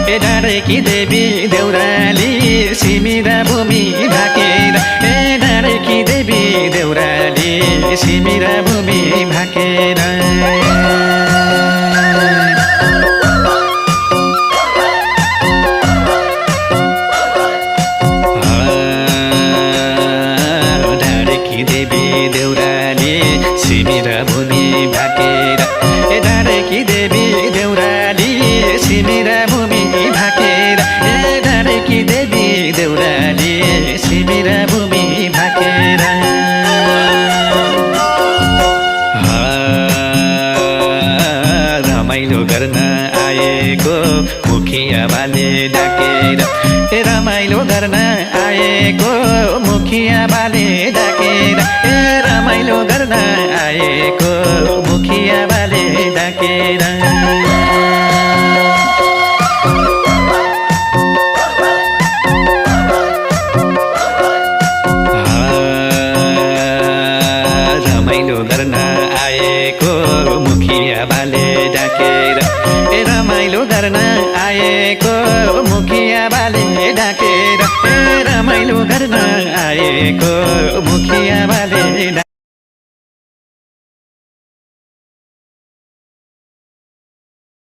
ए डाँडेकी देवी देउराली सिमी र भूमि ढाकेर ए डाँडेकी देवी देउराली सिमी र भूमि ढाकेर देवी देउराली सिमी र भूमि ढाकेर ए डाँडेकी देवी देउराली सिमी र भूमि ढाकेर ए डाँडेकी देवी देउराली सिमी र भूमि ढाकेर रमाइलो गर्न आएको मुखिया बाले डाकेर ए रमाइलो गर्न आएको मुखिया बाले डाकेर ए रमाइलो गर्न आएको मुखिया बाले डाकेर रमाइलो गर्न आएको मुखिया बाले डाकेर ए रमाइलो गर्न आएको मुखिया बाले डाकेर ए रमाइलो गर्न आएको मुखिया